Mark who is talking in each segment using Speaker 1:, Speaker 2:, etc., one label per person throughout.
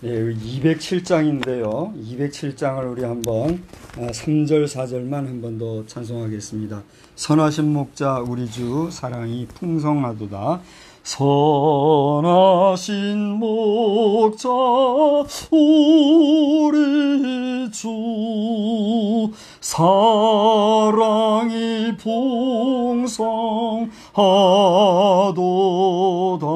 Speaker 1: 예, 207장인데요. 207장을 우리 한번 3절 4절만 한 번 더 찬송하겠습니다. 선하신 목자 우리 주 사랑이 풍성하도다. 선하신 목자 우리 주 사랑이 풍성하도다.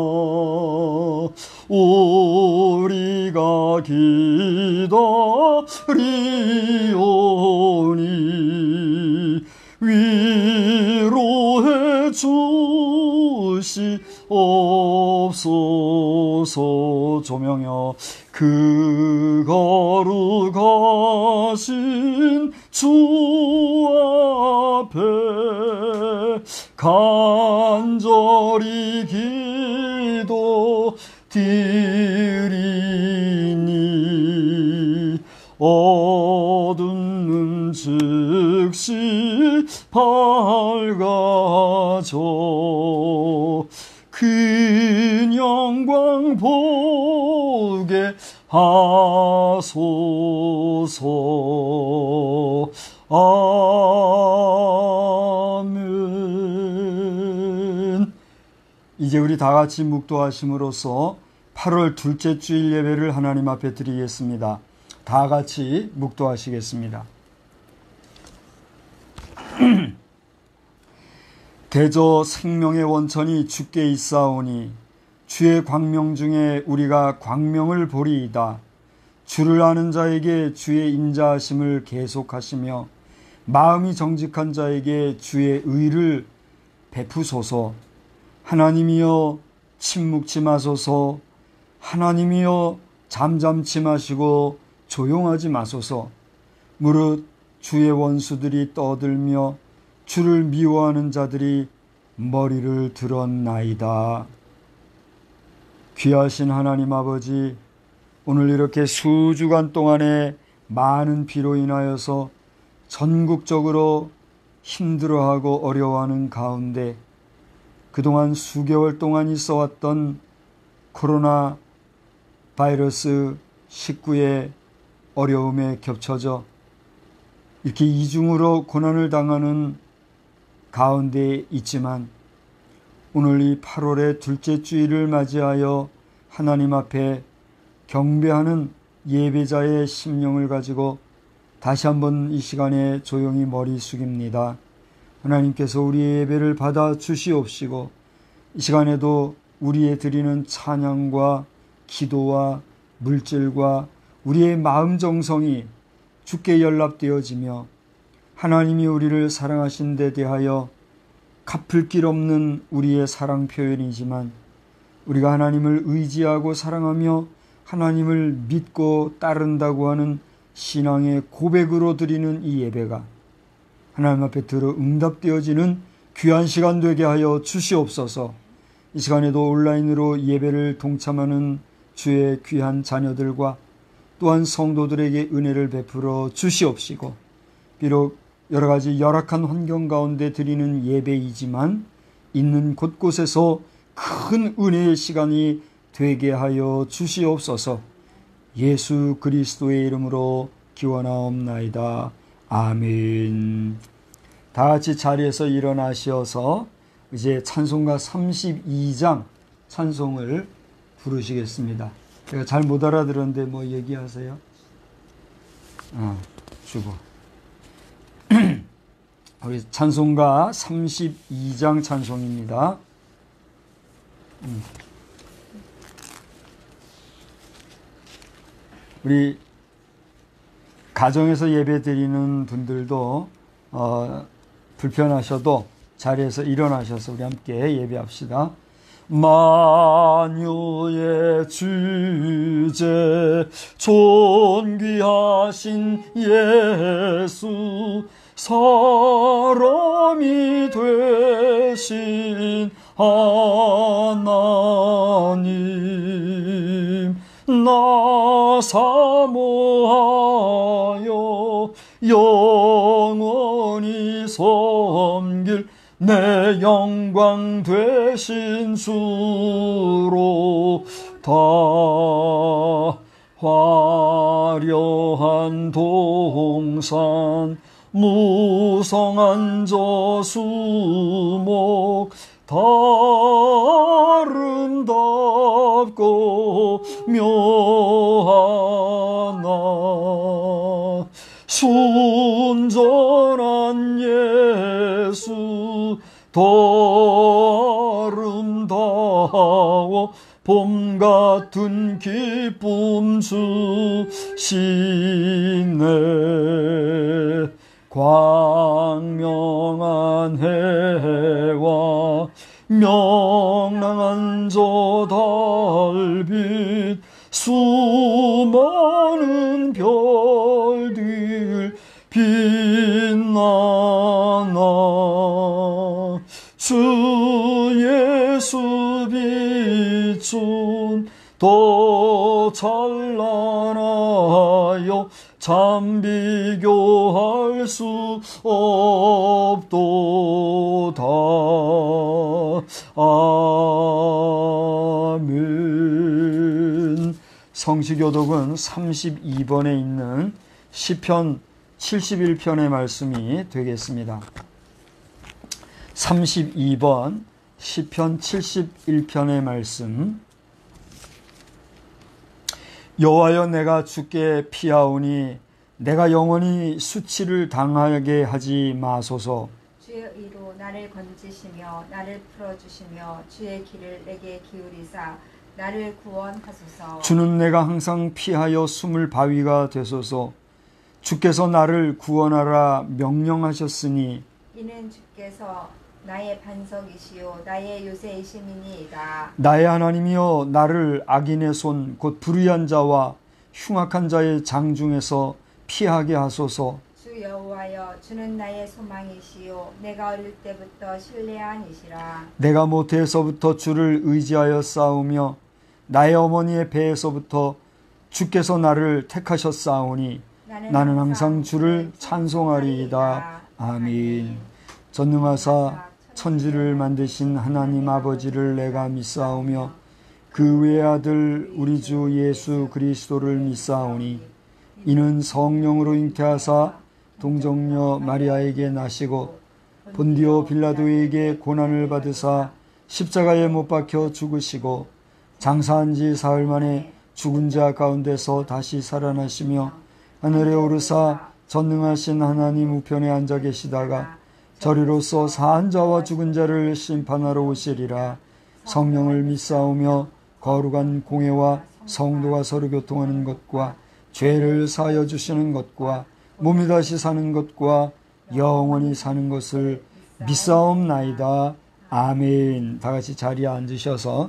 Speaker 1: 우리가 기다리오니 위로해 주시옵소서. 조명여 그 거룩하신 주 앞에 간절히 기도 드리니 어둠은 즉시 밝아져 큰 영광 보게 하소서. 아멘. 이제 우리 다 같이 묵도하심으로써 8월 둘째 주일 예배를 하나님 앞에 드리겠습니다. 다 같이 묵도하시겠습니다. 대저 생명의 원천이 주께 있사오니 주의 광명 중에 우리가 광명을 보리이다. 주를 아는 자에게 주의 인자하심을 계속하시며 마음이 정직한 자에게 주의 의를 베푸소서. 하나님이여 침묵치 마소서. 하나님이여 잠잠치 마시고 조용하지 마소서. 무릇 주의 원수들이 떠들며 주를 미워하는 자들이 머리를 들었나이다. 귀하신 하나님 아버지, 오늘 이렇게 수주간 동안에 많은 비로 인하여서 전국적으로 힘들어하고 어려워하는 가운데 그동안 수개월 동안 있어왔던 코로나 바이러스 19의 어려움에 겹쳐져 이렇게 이중으로 고난을 당하는 가운데 있지만 오늘 이 8월의 둘째 주일을 맞이하여 하나님 앞에 경배하는 예배자의 심령을 가지고 다시 한번 이 시간에 조용히 머리 숙입니다. 하나님께서 우리의 예배를 받아 주시옵시고 이 시간에도 우리의 드리는 찬양과 기도와 물질과 우리의 마음 정성이 주께 연락되어지며 하나님이 우리를 사랑하신 데 대하여 갚을 길 없는 우리의 사랑 표현이지만 우리가 하나님을 의지하고 사랑하며 하나님을 믿고 따른다고 하는 신앙의 고백으로 드리는 이 예배가 하나님 앞에 들어 응답되어지는 귀한 시간 되게 하여 주시옵소서. 이 시간에도 온라인으로 예배를 동참하는 주의 귀한 자녀들과 또한 성도들에게 은혜를 베풀어 주시옵시고 비록 여러 가지 열악한 환경 가운데 드리는 예배이지만 있는 곳곳에서 큰 은혜의 시간이 되게 하여 주시옵소서. 예수 그리스도의 이름으로 기원하옵나이다. 아멘. 다 같이 자리에서 일어나셔서 이제 찬송가 32장 찬송을 부르시겠습니다. 제가 잘 못 알아들었는데 뭐 얘기하세요? 주고 우리 찬송가 32장 찬송입니다. 우리 가정에서 예배 드리는 분들도 불편하셔도 자리에서 일어나셔서 우리 함께 예배합시다. 만유의 주제 존귀하신 예수 사람이 되신 하나님 나 사모하여 영원히 섬길 내 영광 되신 주로 다 화려한 동산 무성한 저수목 아름답고 묘하나 순전한 예수 더 아름다워 봄 같은 기쁨 주시네 광명한 해와 명랑한 저 달빛 수많은 별들 빛나나 주 예수 빛은 더 찬란하여 참 비교할 수 없도다. 아멘. 성시교독은 32번에 있는 시편 71편의 말씀이 되겠습니다. 32번 시편 71편의 말씀. 여호와여 내가 주께 피하오니 내가 영원히 수치를 당하게 하지 마소서.
Speaker 2: 주의 의로 나를 건지시며 나를 풀어주시며 주의 길을 내게 기울이사 나를 구원하소서.
Speaker 1: 주는 내가 항상 피하여 숨을 바위가 되소서. 주께서 나를 구원하라 명령하셨으니
Speaker 2: 이는 주께서 나의 반석이시요 나의 요새이심이니이다.
Speaker 1: 나의 하나님이여 나를 악인의 손 곧 불의한 자와 흉악한 자의 장 중에서 피하게 하소서.
Speaker 2: 주 여호와여 주는 나의 소망이시요 내가 어릴 때부터 신뢰한 이시라.
Speaker 1: 내가 모태에서부터 주를 의지하여 싸우며 나의 어머니의 배에서부터 주께서 나를 택하셨사오니 나는 항상 주를 찬송하리이다. 아멘. 전능하사 천지를 만드신 하나님 아버지를 내가 믿사오며 그 외의 아들 우리 주 예수 그리스도를 믿사오니 이는 성령으로 잉태하사 동정녀 마리아에게 나시고 본디오 빌라도에게 고난을 받으사 십자가에 못 박혀 죽으시고 장사한 지 사흘 만에 죽은 자 가운데서 다시 살아나시며 하늘에 오르사 전능하신 하나님 우편에 앉아 계시다가 저리로서 사한 자와 죽은 자를 심판하러 오시리라. 성령을 믿사오며 거룩한 공회와 성도가 서로 교통하는 것과 죄를 사하여 주시는 것과 몸이 다시 사는 것과 영원히 사는 것을 믿사옵나이다. 아멘. 다 같이 자리에 앉으셔서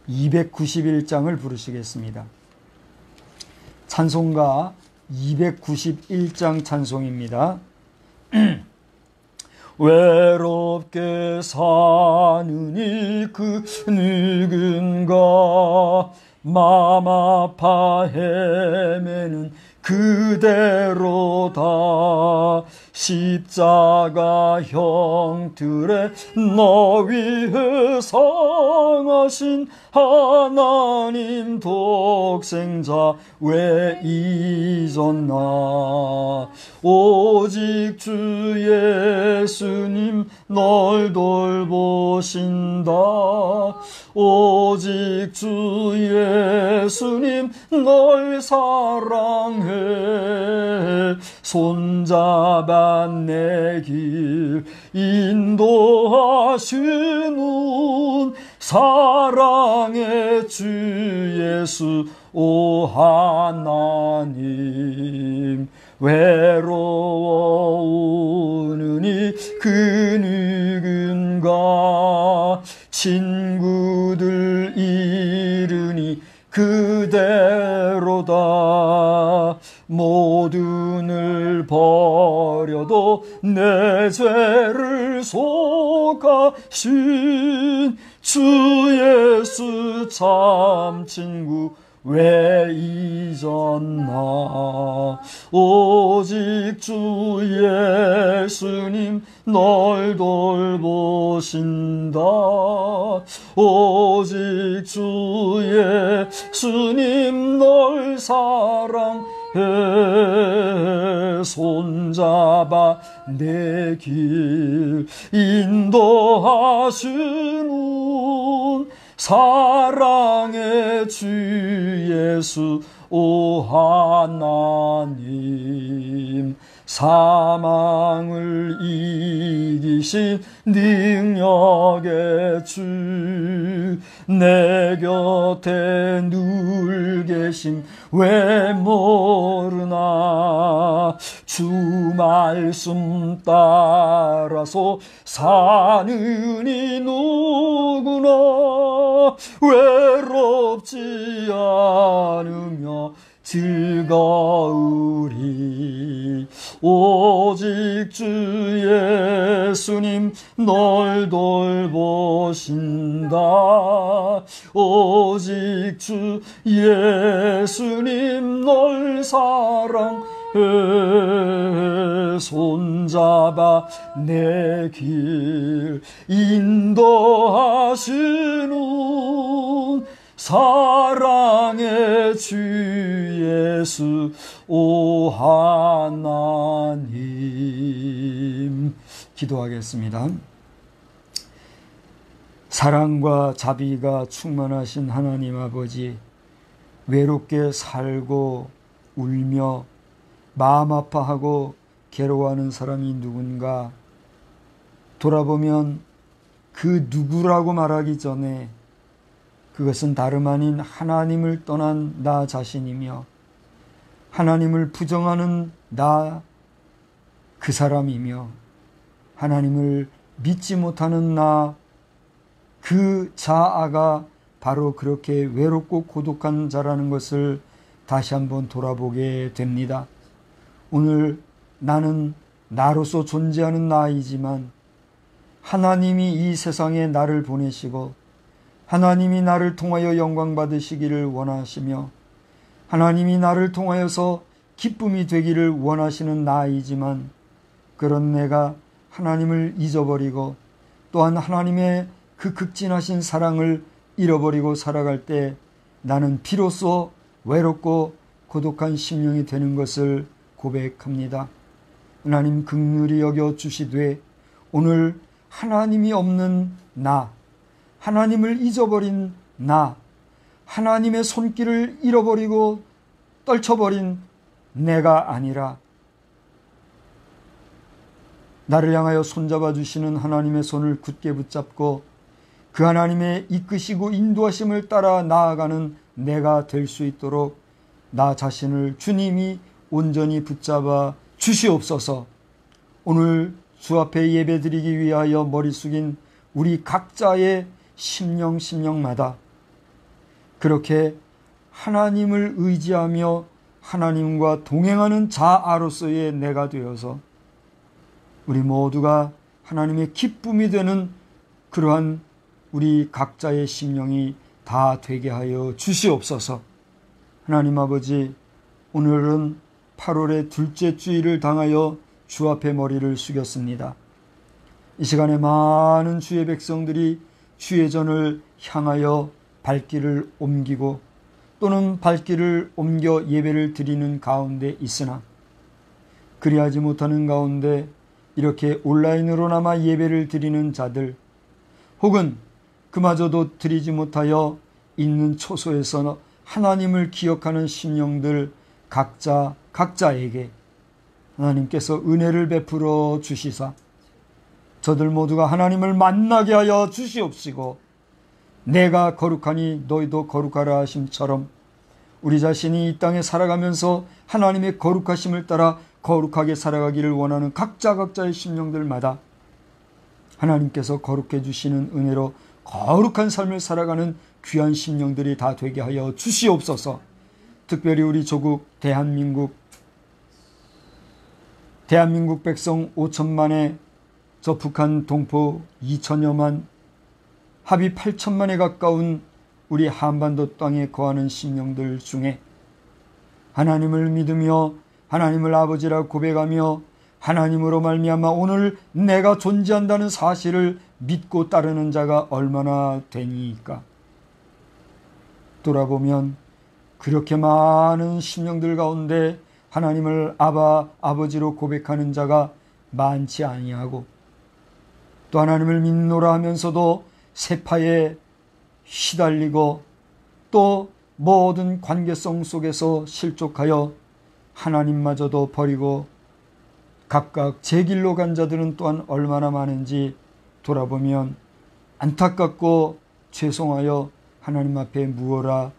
Speaker 1: 291장을 부르시겠습니다. 찬송가 291장 찬송입니다. 외롭게 사느니 그 누군가 맘 아파 헤매는 그대로다. 십자가 형틀에 너 위해 상하신 하나님 독생자 왜 잊었나. 오직 주 예수님 널 돌보신다. 오직 주 예수님 널 사랑해. 손잡아 내 길 인도하시는 사랑의 주 예수 오 하나님, 외로워오느니 그 누군가 친구들 잃으니 그대로다. 모든을 버려도 내 죄를 속하신 주 예수 참 친구 왜 잊었나. 오직 주 예수님 널 돌보신다. 오직 주 예수님 널 사랑해. 손잡아 내 길 인도하시는 사랑의 주 예수 오 하나님, 사망을 이기신 능력의 주 내 곁에 늘 계심 왜 모르나. 주 말씀 따라서 사는 이 누구나 외롭지 않으며 즐거우리. 오직 주 예수님 널 돌보신다. 오직 주 예수님 널 사랑해. 손잡아 내 길 인도하시는 사랑의 주 예수 오 하나님. 기도하겠습니다. 사랑과 자비가 충만하신 하나님 아버지, 외롭게 살고 울며 마음 아파하고 괴로워하는 사람이 누군가 돌아보면 그 누구라고 말하기 전에 그것은 다름 아닌 하나님을 떠난 나 자신이며 하나님을 부정하는 나 그 사람이며 하나님을 믿지 못하는 나 그 자아가 바로 그렇게 외롭고 고독한 자라는 것을 다시 한번 돌아보게 됩니다. 오늘 나는 나로서 존재하는 나이지만 하나님이 이 세상에 나를 보내시고 하나님이 나를 통하여 영광 받으시기를 원하시며 하나님이 나를 통하여서 기쁨이 되기를 원하시는 나이지만 그런 내가 하나님을 잊어버리고 또한 하나님의 그 극진하신 사랑을 잃어버리고 살아갈 때 나는 비로소 외롭고 고독한 심령이 되는 것을 고백합니다. 하나님 긍휼히 여겨 주시되 오늘 하나님이 없는 나, 하나님을 잊어버린 나, 하나님의 손길을 잃어버리고 떨쳐버린 내가 아니라 나를 향하여 손잡아 주시는 하나님의 손을 굳게 붙잡고 그 하나님의 이끄시고 인도하심을 따라 나아가는 내가 될 수 있도록 나 자신을 주님이 온전히 붙잡아 주시옵소서. 오늘 주 앞에 예배드리기 위하여 머리 숙인 우리 각자의 심령마다 그렇게 하나님을 의지하며 하나님과 동행하는 자아로서의 내가 되어서 우리 모두가 하나님의 기쁨이 되는 그러한 우리 각자의 심령이 다 되게 하여 주시옵소서. 하나님 아버지, 오늘은 8월의 둘째 주일을 당하여 주 앞에 머리를 숙였습니다. 이 시간에 많은 주의 백성들이 주의 전을 향하여 발길을 옮기고 또는 발길을 옮겨 예배를 드리는 가운데 있으나 그리하지 못하는 가운데 이렇게 온라인으로나마 예배를 드리는 자들 혹은 그마저도 드리지 못하여 있는 초소에서 하나님을 기억하는 심령들 각자에게 하나님께서 은혜를 베풀어 주시사 저들 모두가 하나님을 만나게 하여 주시옵시고, 내가 거룩하니 너희도 거룩하라 하심처럼 우리 자신이 이 땅에 살아가면서 하나님의 거룩하심을 따라 거룩하게 살아가기를 원하는 각자의 심령들마다 하나님께서 거룩해 주시는 은혜로 거룩한 삶을 살아가는 귀한 심령들이 다 되게 하여 주시옵소서. 특별히 우리 조국 대한민국 백성 5천만에 저 북한 동포 2천여만, 합이 8천만에 가까운 우리 한반도 땅에 거하는 심령들 중에 하나님을 믿으며 하나님을 아버지라 고백하며 하나님으로 말미암아 오늘 내가 존재한다는 사실을 믿고 따르는 자가 얼마나 되니까. 돌아보면 그렇게 많은 심령들 가운데 하나님을 아버지로 고백하는 자가 많지 아니하고, 또 하나님을 믿노라 하면서도 세파에 휘달리고 또 모든 관계성 속에서 실족하여 하나님마저도 버리고 각각 제 길로 간 자들은 또한 얼마나 많은지 돌아보면 안타깝고 죄송하여 하나님 앞에 무어라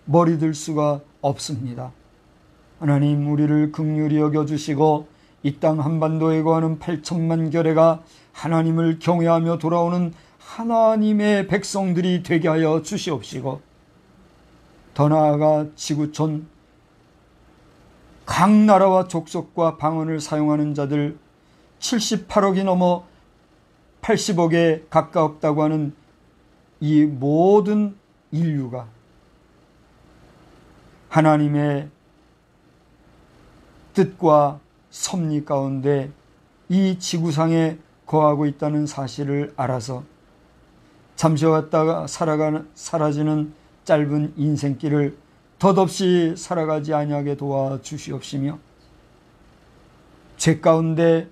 Speaker 1: 머리 들 수가 없습니다. 하나님, 우리를 긍휼히 여겨주시고 이 땅 한반도에 거하는 8천만 결례가 하나님을 경외하며 돌아오는 하나님의 백성들이 되게 하여 주시옵시고, 더 나아가 지구촌 각 나라와 족속과 방언을 사용하는 자들 78억이 넘어 80억에 가까웠다고 하는 이 모든 인류가 하나님의 뜻과 섭리 가운데 이 지구상에 거하고 있다는 사실을 알아서 잠시 왔다가 사라지는 짧은 인생길을 덧없이 살아가지 아니하게 도와주시옵시며, 죄 가운데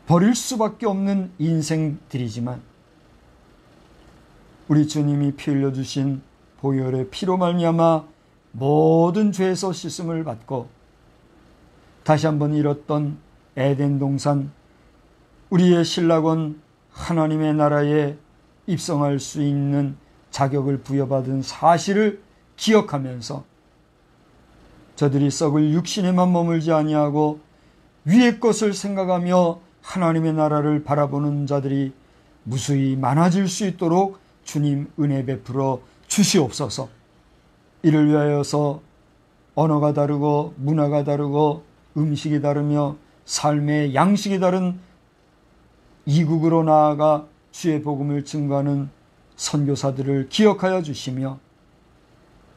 Speaker 1: 버릴 수밖에 없는 인생들이지만 우리 주님이 피 흘려주신 보혈의 피로 말미암아 모든 죄에서 씻음을 받고 다시 한번 잃었던 에덴 동산, 우리의 신락원 하나님의 나라에 입성할 수 있는 자격을 부여받은 사실을 기억하면서 저들이 썩을 육신에만 머물지 아니하고 위의 것을 생각하며 하나님의 나라를 바라보는 자들이 무수히 많아질 수 있도록 주님 은혜 베풀어 주시옵소서. 이를 위하여서 언어가 다르고 문화가 다르고 음식이 다르며 삶의 양식이 다른 이국으로 나아가 주의 복음을 증거하는 선교사들을 기억하여 주시며,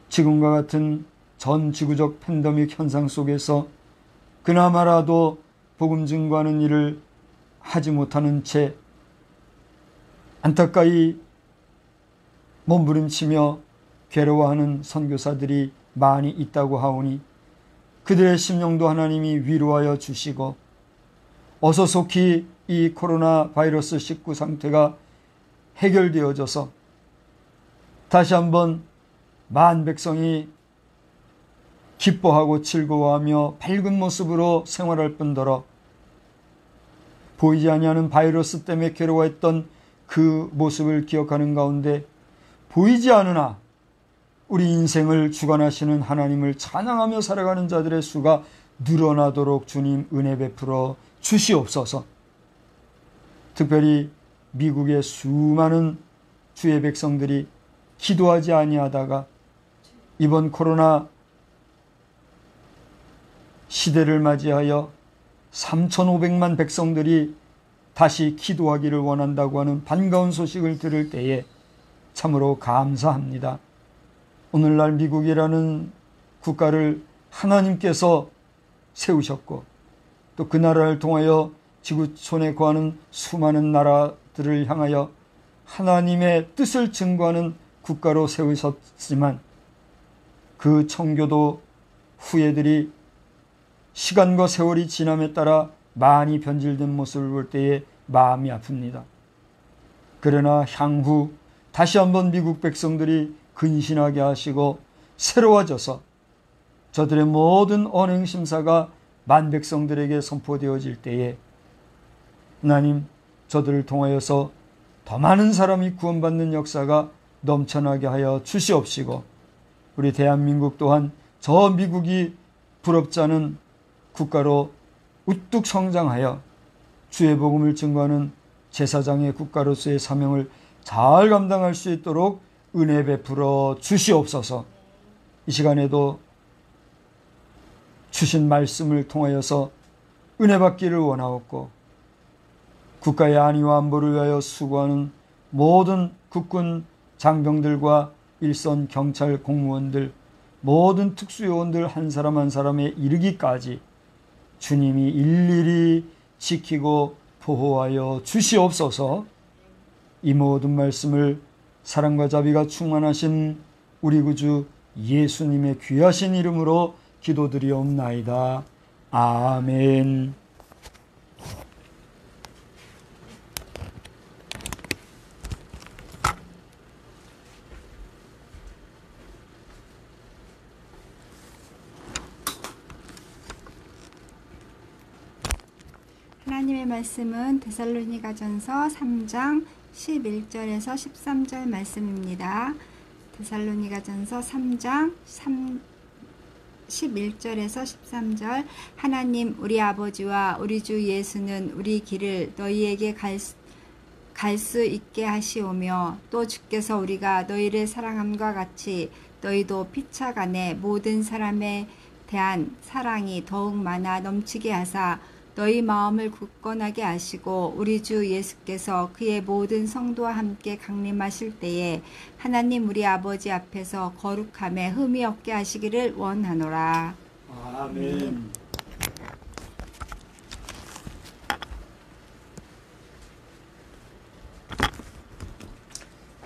Speaker 1: 지금과 같은 전 지구적 팬데믹 현상 속에서 그나마라도 복음 증거하는 일을 하지 못하는 채 안타까이 몸부림치며 괴로워하는 선교사들이 많이 있다고 하오니 그들의 심령도 하나님이 위로하여 주시고, 어서 속히 이 코로나 바이러스 19 상태가 해결되어져서 다시 한번 만 백성이 기뻐하고 즐거워하며 밝은 모습으로 생활할 뿐더러 보이지 아니하는 바이러스 때문에 괴로워했던 그 모습을 기억하는 가운데 보이지 않으나 우리 인생을 주관하시는 하나님을 찬양하며 살아가는 자들의 수가 늘어나도록 주님 은혜 베풀어 주시옵소서. 특별히 미국의 수많은 주의 백성들이 기도하지 아니하다가 이번 코로나 시대를 맞이하여 3,500만 백성들이 다시 기도하기를 원한다고 하는 반가운 소식을 들을 때에 참으로 감사합니다. 오늘날 미국이라는 국가를 하나님께서 세우셨고 또 그 나라를 통하여 지구촌에 거하는 수많은 나라들을 향하여 하나님의 뜻을 증거하는 국가로 세우셨지만 그 청교도 후예들이 시간과 세월이 지남에 따라 많이 변질된 모습을 볼 때에 마음이 아픕니다. 그러나 향후 다시 한번 미국 백성들이 근신하게 하시고 새로워져서 저들의 모든 언행심사가 만 백성들에게 선포되어질 때에 하나님 저들을 통하여서 더 많은 사람이 구원받는 역사가 넘쳐나게 하여 주시옵시고 우리 대한민국 또한 저 미국이 부럽지 않은 국가로 우뚝 성장하여 주의 복음을 증거하는 제사장의 국가로서의 사명을 잘 감당할 수 있도록 은혜 베풀어 주시옵소서. 이 시간에도 주신 말씀을 통하여서 은혜 받기를 원하옵고 국가의 안위와 안보를 위하여 수고하는 모든 국군 장병들과 일선 경찰 공무원들 모든 특수요원들 한 사람 한 사람에 이르기까지 주님이 일일이 지키고 보호하여 주시옵소서. 이 모든 말씀을 사랑과 자비가 충만하신 우리 구주 예수님의 귀하신 이름으로 기도드리옵나이다. 아멘.
Speaker 2: 하나님의 말씀은 데살로니가전서 3장 11절에서 13절 말씀입니다. 데살로니가전서 3장 11절에서 13절. 하나님 우리 아버지와 우리 주 예수는 우리 길을 너희에게 갈 수 있게 하시오며 또 주께서 우리가 너희를 사랑함과 같이 너희도 피차간에 모든 사람에 대한 사랑이 더욱 많아 넘치게 하사 너희 마음을 굳건하게 하시고 우리 주 예수께서 그의 모든 성도와 함께 강림하실 때에 하나님 우리 아버지 앞에서 거룩함에 흠이 없게 하시기를 원하노라.
Speaker 1: 아멘.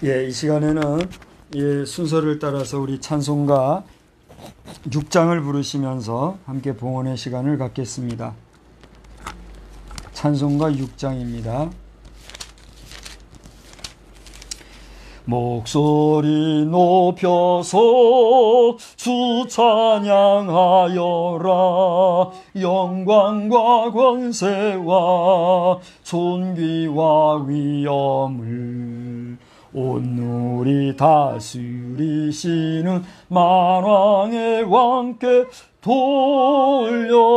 Speaker 1: 이 시간에는 순서를 따라서 우리 찬송가 6장을 부르시면서 함께 봉헌의 시간을 갖겠습니다. 찬송가 6장입니다. 목소리 높여서 주 찬양하여라. 영광과 권세와 존귀와 위엄을 온누리 다스리시는 만왕의 왕께 돌려라.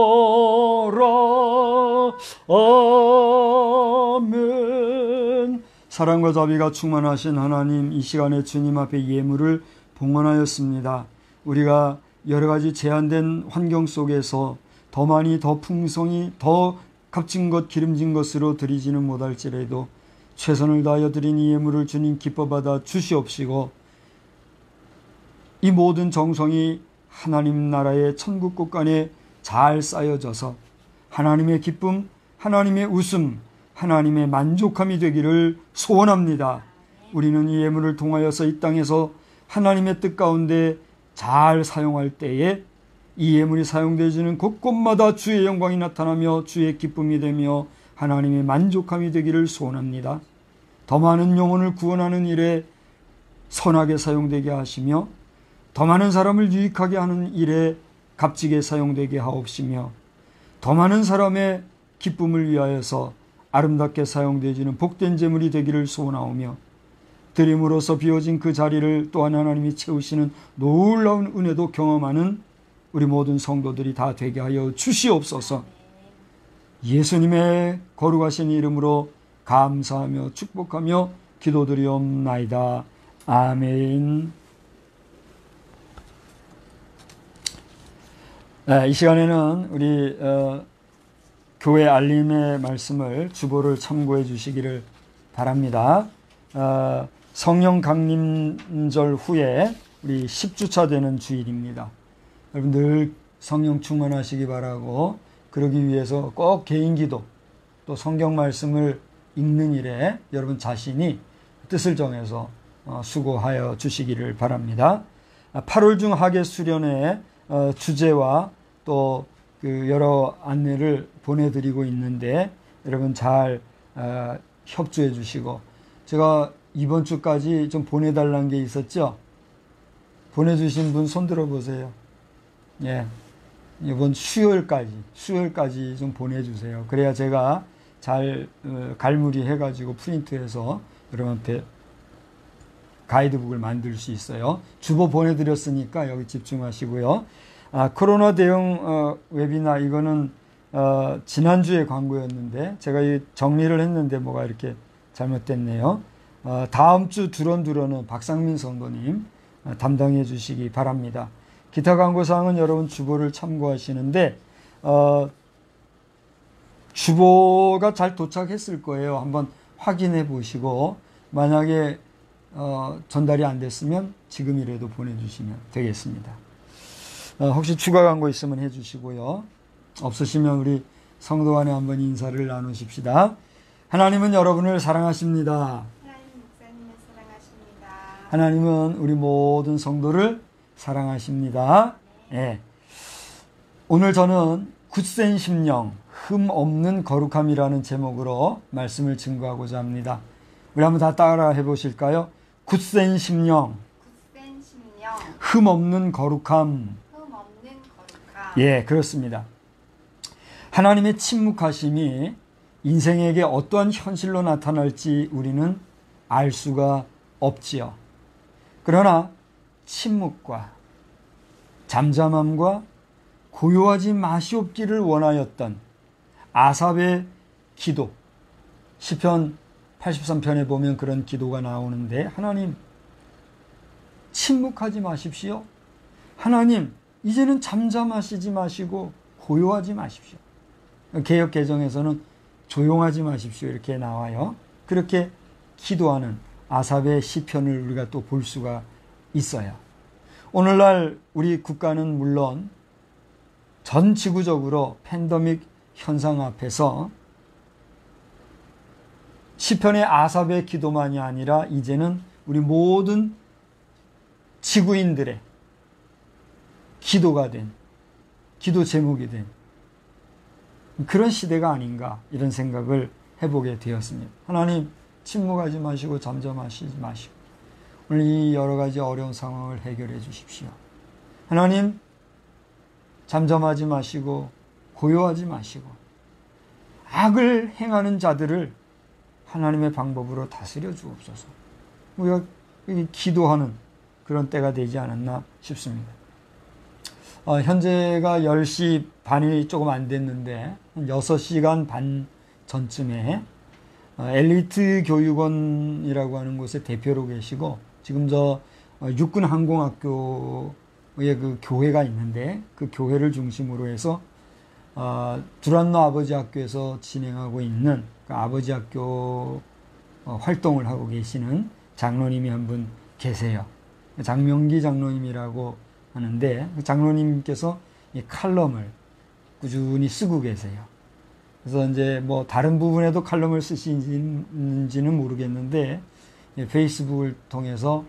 Speaker 1: 아멘. 사랑과 자비가 충만하신 하나님, 이 시간에 주님 앞에 예물을 봉헌하였습니다. 우리가 여러 가지 제한된 환경 속에서 더 많이 더 풍성히 더 값진 것 기름진 것으로 드리지는 못할지라도 최선을 다하여 드린 이 예물을 주님 기뻐 받아 주시옵시고 이 모든 정성이 하나님 나라의 천국 곳간에 잘 쌓여져서 하나님의 기쁨, 하나님의 웃음, 하나님의 만족함이 되기를 소원합니다. 우리는 이 예물을 통하여서 이 땅에서 하나님의 뜻 가운데 잘 사용할 때에 이 예물이 사용되어지는 곳곳마다 주의 영광이 나타나며 주의 기쁨이 되며 하나님의 만족함이 되기를 소원합니다. 더 많은 영혼을 구원하는 일에 선하게 사용되게 하시며 더 많은 사람을 유익하게 하는 일에 값지게 사용되게 하옵시며 더 많은 사람의 기쁨을 위하여서 아름답게 사용되어지는 복된 제물이 되기를 소원하오며 드림으로써 비워진 그 자리를 또한 하나님이 채우시는 놀라운 은혜도 경험하는 우리 모든 성도들이 다 되게 하여 주시옵소서. 예수님의 거룩하신 이름으로 감사하며 축복하며 기도드리옵나이다. 아멘. 이 시간에는 우리 교회 알림의 말씀을 주보를 참고해 주시기를 바랍니다. 성령 강림절 후에 우리 10주차 되는 주일입니다. 여러분 늘 성령 충만하시기 바라고 그러기 위해서 꼭 개인기도 또 성경 말씀을 읽는 일에 여러분 자신이 뜻을 정해서 수고하여 주시기를 바랍니다. 8월 중 학예 수련회 주제와 또 그 여러 안내를 보내드리고 있는데 여러분 잘 협조해 주시고 제가 이번 주까지 좀 보내달라는 게 있었죠. 보내주신 분 손 들어 보세요. 예, 이번 수요일까지 좀 보내주세요. 그래야 제가 잘 갈무리 해가지고 프린트해서 여러분한테 가이드북을 만들 수 있어요. 주보 보내드렸으니까 여기 집중하시고요. 코로나 대응 웨비나 이거는 지난주에 광고였는데 제가 이 정리를 했는데 뭐가 이렇게 잘못됐네요. 다음 주 두런두런은 박상민 성도님 담당해 주시기 바랍니다. 기타 광고사항은 여러분 주보를 참고하시는데 주보가 잘 도착했을 거예요. 한번 확인해 보시고 만약에 전달이 안 됐으면 지금이라도 보내주시면 되겠습니다. 혹시 추가 광고 있으면 해주시고요. 없으시면 우리 성도 간에 한번 인사를 나누십시다. 하나님은 여러분을 사랑하십니다.
Speaker 2: 하나님 목사님을 사랑하십니다.
Speaker 1: 하나님은 우리 모든 성도를 사랑하십니다. 네. 오늘 저는 굳센 심령, 흠 없는 거룩함이라는 제목으로 말씀을 증거하고자 합니다. 우리 한번 다 따라 해보실까요? 굳센 심령, 흠 없는 거룩함. 예, 그렇습니다. 하나님의 침묵하심이 인생에게 어떠한 현실로 나타날지 우리는 알 수가 없지요. 그러나 침묵과 잠잠함과 고요하지 마시옵기를 원하였던 아삽의 기도, 시편 83편에 보면 그런 기도가 나오는데, 하나님 침묵하지 마십시오. 하나님 이제는 잠잠하시지 마시고 고요하지 마십시오. 개역 개정에서는 조용하지 마십시오 이렇게 나와요. 그렇게 기도하는 아삽의 시편을 우리가 또 볼 수가 있어요. 오늘날 우리 국가는 물론 전 지구적으로 팬데믹 현상 앞에서 시편의 아삽의 기도만이 아니라 이제는 우리 모든 지구인들의 기도가 된, 기도 제목이 된 그런 시대가 아닌가 이런 생각을 해보게 되었습니다. 하나님 침묵하지 마시고 잠잠하시지 마시고 오늘 이 여러 가지 어려운 상황을 해결해 주십시오. 하나님 잠잠하지 마시고 고요하지 마시고 악을 행하는 자들을 하나님의 방법으로 다스려 주옵소서. 우리가 기도하는 그런 때가 되지 않았나 싶습니다. 현재가 10시 반이 조금 안 됐는데 6시간 반 전쯤에 엘리트 교육원이라고 하는 곳에 대표로 계시고 지금 저 육군 항공학교의 그 교회가 있는데 그 교회를 중심으로 해서 두란노 아버지 학교에서 진행하고 있는 그 아버지 학교 활동을 하고 계시는 장로님이 한 분 계세요. 장명기 장로님이라고 하는데 장로님께서 이 칼럼을 꾸준히 쓰고 계세요. 그래서 이제 뭐 다른 부분에도 칼럼을 쓰시는지는 모르겠는데 페이스북을 통해서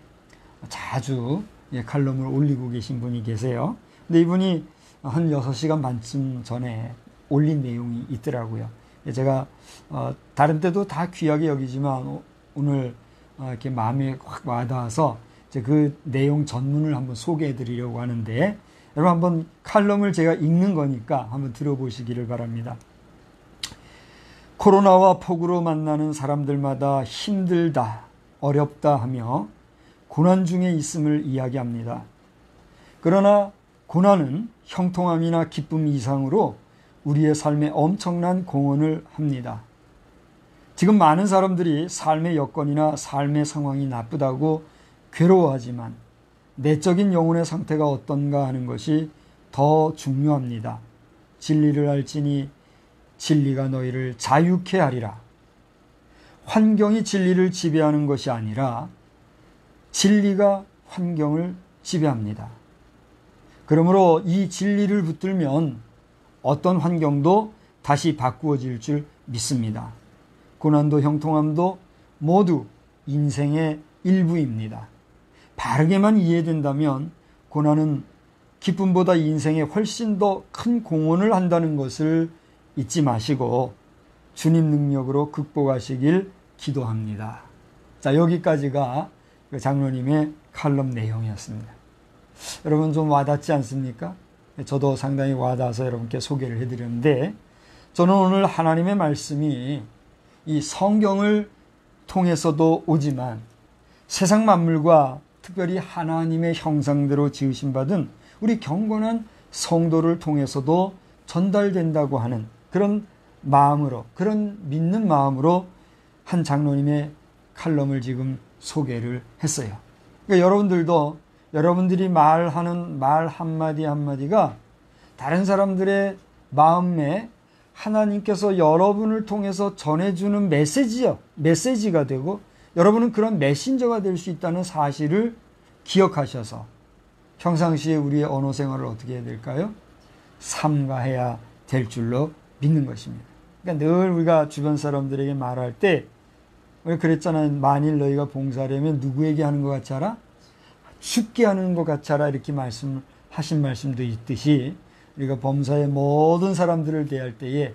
Speaker 1: 자주 칼럼을 올리고 계신 분이 계세요. 근데 이분이 한 6시간 반쯤 전에 올린 내용이 있더라고요. 제가 다른 때도 다 귀하게 여기지만 오늘 이렇게 마음에 확 와닿아서 그 내용 전문을 한번 소개해 드리려고 하는데, 여러분 한번 칼럼을 제가 읽는 거니까 한번 들어보시기를 바랍니다. 코로나와 폭우로 만나는 사람들마다 힘들다, 어렵다 하며 고난 중에 있음을 이야기합니다. 그러나 고난은 형통함이나 기쁨 이상으로 우리의 삶에 엄청난 공헌을 합니다. 지금 많은 사람들이 삶의 여건이나 삶의 상황이 나쁘다고 괴로워하지만 내적인 영혼의 상태가 어떤가 하는 것이 더 중요합니다. 진리를 알지니 진리가 너희를 자유케 하리라. 환경이 진리를 지배하는 것이 아니라 진리가 환경을 지배합니다. 그러므로 이 진리를 붙들면 어떤 환경도 다시 바꾸어질 줄 믿습니다. 고난도 형통함도 모두 인생의 일부입니다. 바르게만 이해된다면 고난은 기쁨보다 인생에 훨씬 더 큰 공헌을 한다는 것을 잊지 마시고 주님 능력으로 극복하시길 기도합니다. 자, 여기까지가 장로님의 칼럼 내용이었습니다. 여러분 좀 와닿지 않습니까? 저도 상당히 와닿아서 여러분께 소개를 해드렸는데, 저는 오늘 하나님의 말씀이 이 성경을 통해서도 오지만 세상 만물과 특별히 하나님의 형상대로 지으신 받은 우리 경건한 성도를 통해서도 전달된다고 하는 그런 마음으로, 그런 믿는 마음으로 한 장로님의 칼럼을 지금 소개를 했어요. 그러니까 여러분들도 여러분들이 말하는 말 한마디 한마디가 다른 사람들의 마음에 하나님께서 여러분을 통해서 전해주는 메시지가 되고, 여러분은 그런 메신저가 될 수 있다는 사실을 기억하셔서 평상시에 우리의 언어 생활을 어떻게 해야 될까요? 삼가해야 될 줄로 믿는 것입니다. 그러니까 늘 우리가 주변 사람들에게 말할 때, 우리가 그랬잖아요. 만일 너희가 봉사를 하면 누구에게 하는 것 같이 하라? 죽게 하는 것 같이 하라. 이렇게 하신 말씀도 있듯이, 우리가 범사의 모든 사람들을 대할 때에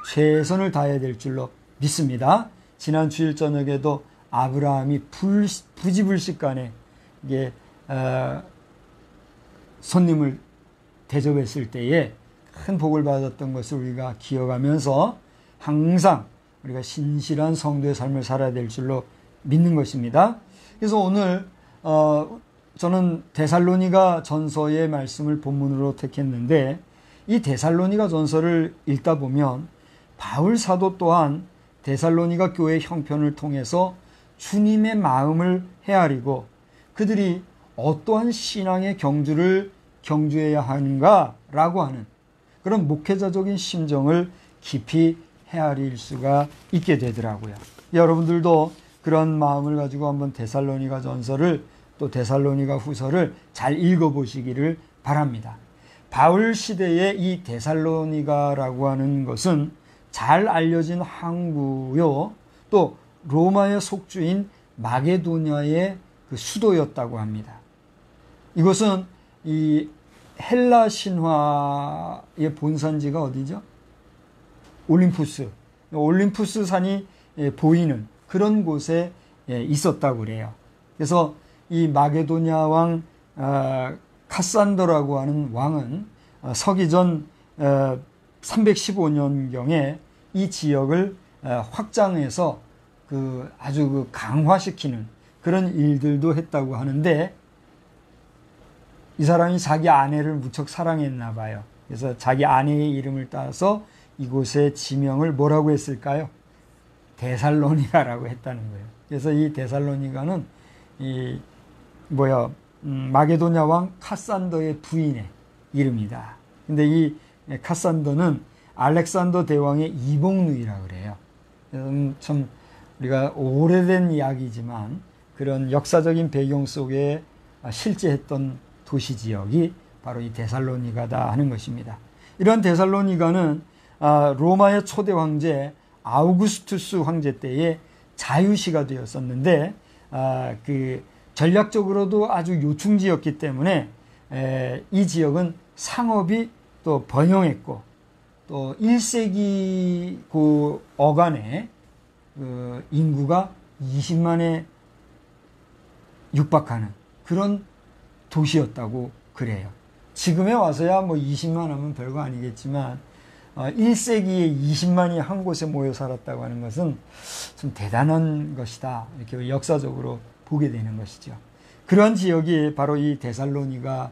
Speaker 1: 최선을 다해야 될 줄로 믿습니다. 지난 주일 저녁에도 아브라함이 부지불식간에 이게 손님을 대접했을 때에 큰 복을 받았던 것을 우리가 기억하면서 항상 우리가 신실한 성도의 삶을 살아야 될 줄로 믿는 것입니다. 그래서 오늘 저는 데살로니가 전서의 말씀을 본문으로 택했는데, 이 데살로니가 전서를 읽다 보면 바울 사도 또한 데살로니가 교회 형편을 통해서 주님의 마음을 헤아리고 그들이 어떠한 신앙의 경주를 경주해야 하는가라고 하는 그런 목회자적인 심정을 깊이 헤아릴 수가 있게 되더라고요. 여러분들도 그런 마음을 가지고 한번 데살로니가 전서를 또 데살로니가 후서를 잘 읽어보시기를 바랍니다. 바울 시대의 이 데살로니가라고 하는 것은 잘 알려진 항구요, 또 로마의 속주인 마게도냐의 그 수도였다고 합니다. 이것은 이 헬라 신화의 본산지가 어디죠? 올림푸스 산이 보이는 그런 곳에 있었다고 그래요. 그래서 이 마게도냐 왕 카산더라고 하는 왕은 서기전 315년경에 이 지역을 확장해서 아주 강화시키는 그런 일들도 했다고 하는데, 이 사람이 자기 아내를 무척 사랑했나 봐요. 그래서 자기 아내의 이름을 따서 이곳의 지명을 뭐라고 했을까요? 데살로니가라고 했다는 거예요. 그래서 이 데살로니가는 마게도냐 왕 카산더의 부인의 이름이다. 근데 이 카산더는 알렉산더 대왕의 이복누이라고 그래요. 참 우리가 오래된 이야기지만 그런 역사적인 배경 속에 실제 했던 도시 지역이 바로 이 데살로니가다 하는 것입니다. 이런 데살로니가는 로마의 초대 황제 아우구스투스 황제 때에 자유시가 되었었는데, 그 전략적으로도 아주 요충지였기 때문에 이 지역은 상업이 또 번영했고, 또 1세기 그 어간에 그 인구가 20만에 육박하는 그런 도시였다고 그래요. 지금에 와서야 뭐 20만 하면 별거 아니겠지만 1세기에 20만이 한 곳에 모여 살았다고 하는 것은 좀 대단한 것이다, 이렇게 역사적으로 보게 되는 것이죠. 그런 지역이 바로 이 데살로니가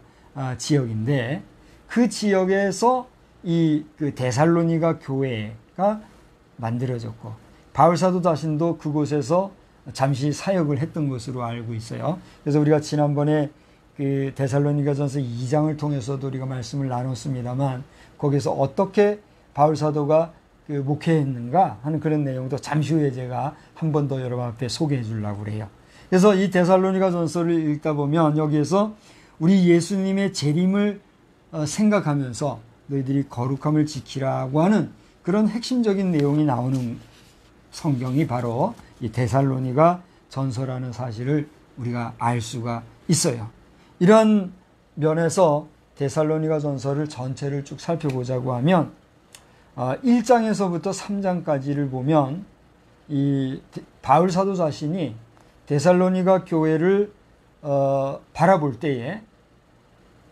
Speaker 1: 지역인데, 그 지역에서 그 데살로니가 교회가 만들어졌고, 바울사도 자신도 그곳에서 잠시 사역을 했던 것으로 알고 있어요. 그래서 우리가 지난번에 그 데살로니가전서 2장을 통해서도 우리가 말씀을 나눴습니다만, 거기서 어떻게 바울사도가 그 목회했는가 하는 그런 내용도 잠시 후에 제가 한 번 더 여러분 앞에 소개해 주려고 그래요. 그래서 이 데살로니가 전서를 읽다 보면 여기에서 우리 예수님의 재림을 생각하면서 너희들이 거룩함을 지키라고 하는 그런 핵심적인 내용이 나오는 성경이 바로 이 데살로니가 전서라는 사실을 우리가 알 수가 있어요. 이런 면에서 데살로니가 전서를 전체를 쭉 살펴보자고 하면 1장에서부터 3장까지를 보면 이 바울 사도 자신이 데살로니가 교회를 바라볼 때에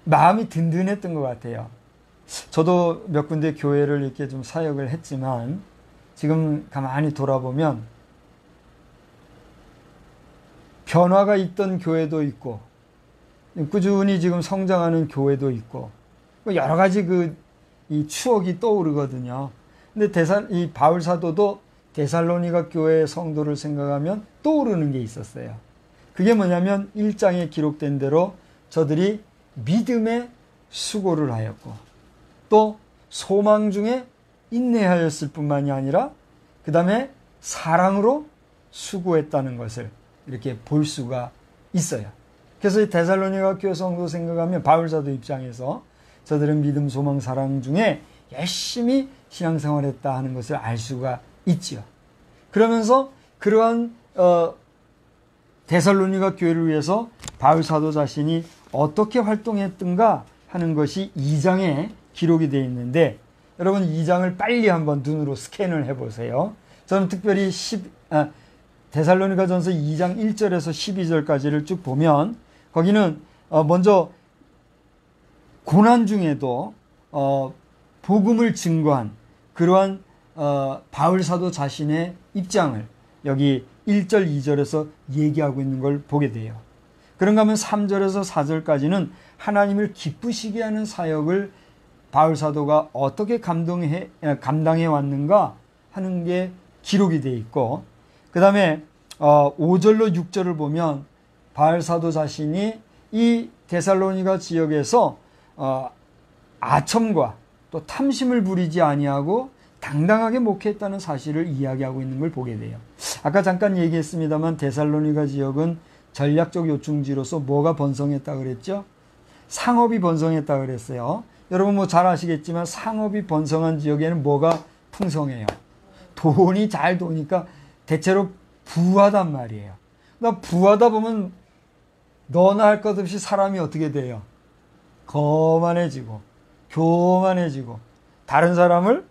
Speaker 1: 마음이 든든했던 것 같아요. 저도 몇 군데 교회를 이렇게 좀 사역을 했지만 지금 가만히 돌아보면 변화가 있던 교회도 있고 꾸준히 지금 성장하는 교회도 있고 여러 가지 이 추억이 떠오르거든요. 근데 이 바울 사도도 데살로니가 교회의 성도를 생각하면 떠오르는 게 있었어요. 그게 뭐냐면 1장에 기록된 대로 저들이 믿음에 수고를 하였고 또 소망 중에 인내하였을 뿐만이 아니라 그 다음에 사랑으로 수고했다는 것을 이렇게 볼 수가 있어요. 그래서 이 데살로니가 교회 성도 생각하면 바울 사도 입장에서 저들은 믿음, 소망, 사랑 중에 열심히 신앙생활했다 하는 것을 알 수가 있지요. 그러면서 그러한 데살로니가 교회를 위해서 바울 사도 자신이 어떻게 활동했던가 하는 것이 2장에 기록이 되어 있는데 여러분 2장을 빨리 한번 눈으로 스캔을 해보세요. 저는 특별히 데살로니가 전서 2장 1절에서 12절까지를 쭉 보면 거기는 먼저 고난 중에도 복음을 증거한 그러한 바울 사도 자신의 입장을 여기 1절 2절에서 얘기하고 있는 걸 보게 돼요. 그런가 하면 3절에서 4절까지는 하나님을 기쁘시게 하는 사역을 바울 사도가 어떻게 감당해 왔는가 하는 게 기록이 되어 있고 그 다음에 5절로 6절을 보면 바울 사도 자신이 이 데살로니가 지역에서 아첨과 또 탐심을 부리지 아니하고 당당하게 목회했다는 사실을 이야기하고 있는 걸 보게 돼요. 아까 잠깐 얘기했습니다만 데살로니가 지역은 전략적 요충지로서 뭐가 번성했다 그랬죠? 상업이 번성했다 그랬어요. 여러분 뭐 잘 아시겠지만 상업이 번성한 지역에는 뭐가 풍성해요? 돈이 잘 도니까 대체로 부하단 말이에요. 그러니까 부하다 보면 너나 할 것 없이 사람이 어떻게 돼요? 거만해지고 교만해지고 다른 사람을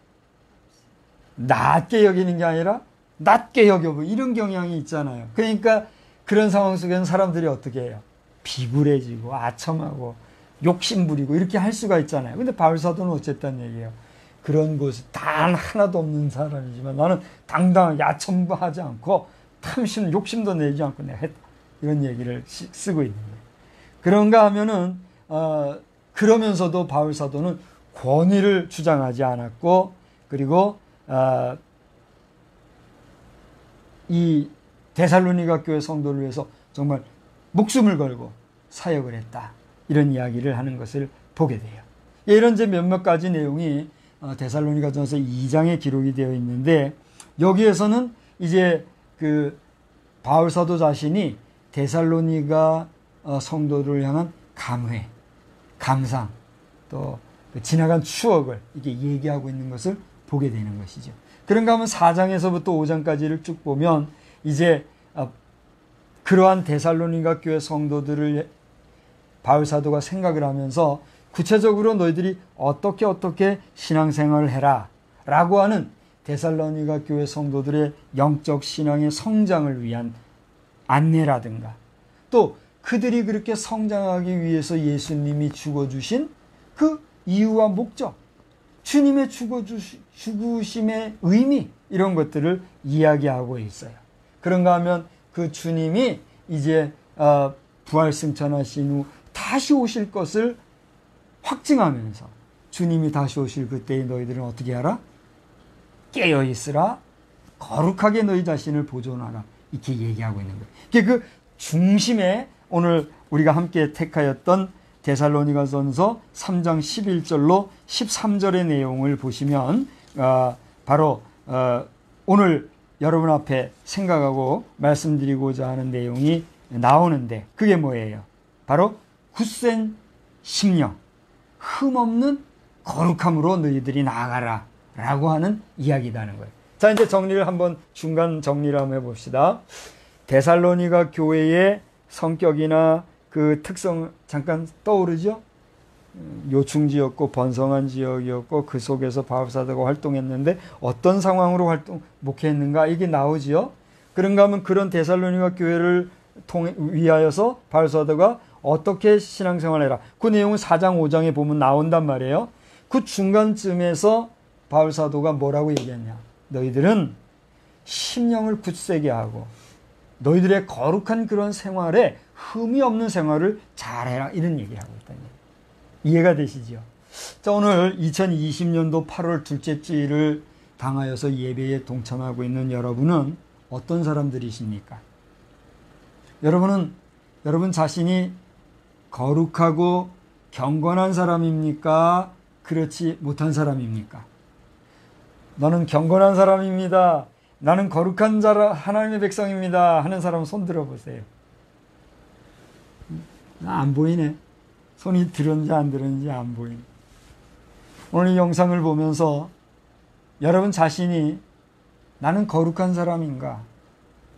Speaker 1: 낮게 여기는 게 아니라 낮게 여겨보고 이런 경향이 있잖아요. 그러니까 그런 상황 속에는 사람들이 어떻게 해요? 비굴해지고 아첨하고 욕심부리고 이렇게 할 수가 있잖아요. 근데 바울 사도는 어쨌다는 얘기예요. 그런 곳 단 하나도 없는 사람이지만 나는 당당하게 아첨하지 않고 탐심, 욕심도 내지 않고 내가 했다. 이런 얘기를 쓰고 있는 거예요. 그런가 하면은 그러면서도 바울 사도는 권위를 주장하지 않았고 그리고 이 데살로니가 교회 성도를 위해서 정말 목숨을 걸고 사역을 했다. 이런 이야기를 하는 것을 보게 돼요. 이런 이제 몇몇 가지 내용이 데살로니가 전서 2장에 기록이 되어 있는데 여기에서는 이제 그 바울 사도 자신이 데살로니가 성도를 향한 감회, 감상, 또 지나간 추억을 이렇게 얘기하고 있는 것을 보게 되는 것이죠. 그런가 하면 4장에서부터 5장까지를 쭉 보면 이제 그러한 데살로니가 교회 성도들을 바울 사도가 생각을 하면서 구체적으로 너희들이 어떻게 신앙생활을 해라 라고 하는 데살로니가 교회 성도들의 영적 신앙의 성장을 위한 안내라든가 또 그들이 그렇게 성장하기 위해서 예수님이 죽어주신 그 이유와 목적, 주님의 죽으심의 의미 이런 것들을 이야기하고 있어요. 그런가 하면 그 주님이 이제 부활승천하신 후 다시 오실 것을 확증하면서 주님이 다시 오실 그때에 너희들은 어떻게 하라? 깨어있으라. 거룩하게 너희 자신을 보존하라. 이렇게 얘기하고 있는 거예요. 그 중심에 오늘 우리가 함께 택하였던 데살로니가전서 3장 11절로 13절의 내용을 보시면 바로 오늘 여러분 앞에 생각하고 말씀드리고자 하는 내용이 나오는데 그게 뭐예요? 바로 굳센 심령, 흠없는 거룩함으로 너희들이 나아가라 라고 하는 이야기라는 거예요. 자, 이제 정리를 한번 중간 정리를 한번 해봅시다. 데살로니가 교회의 성격이나 그 특성 잠깐 떠오르죠? 요충지였고 번성한 지역이었고 그 속에서 바울 사도가 활동했는데 어떤 상황으로 목회했는가 이게 나오지요. 그런가 하면 그런 데살로니가 교회를 위하여서 바울 사도가 어떻게 신앙생활을 해라. 그 내용은 4장 5장에 보면 나온단 말이에요. 그 중간쯤에서 바울 사도가 뭐라고 얘기했냐. 너희들은 심령을 굳세게 하고 너희들의 거룩한 그런 생활에 흠이 없는 생활을 잘해라. 이런 얘기를 하고 있다는 얘기예요. 이해가 되시죠? 자, 오늘 2020년도 8월 둘째 주일을 당하여서 예배에 동참하고 있는 여러분은 어떤 사람들이십니까? 여러분은 여러분 자신이 거룩하고 경건한 사람입니까? 그렇지 못한 사람입니까? 나는 경건한 사람입니다. 나는 거룩한 하나님의 백성입니다. 하는 사람 손 들어보세요. 안 보이네. 손이 들었는지 안 들었는지 안 보이네. 오늘 이 영상을 보면서 여러분 자신이 나는 거룩한 사람인가?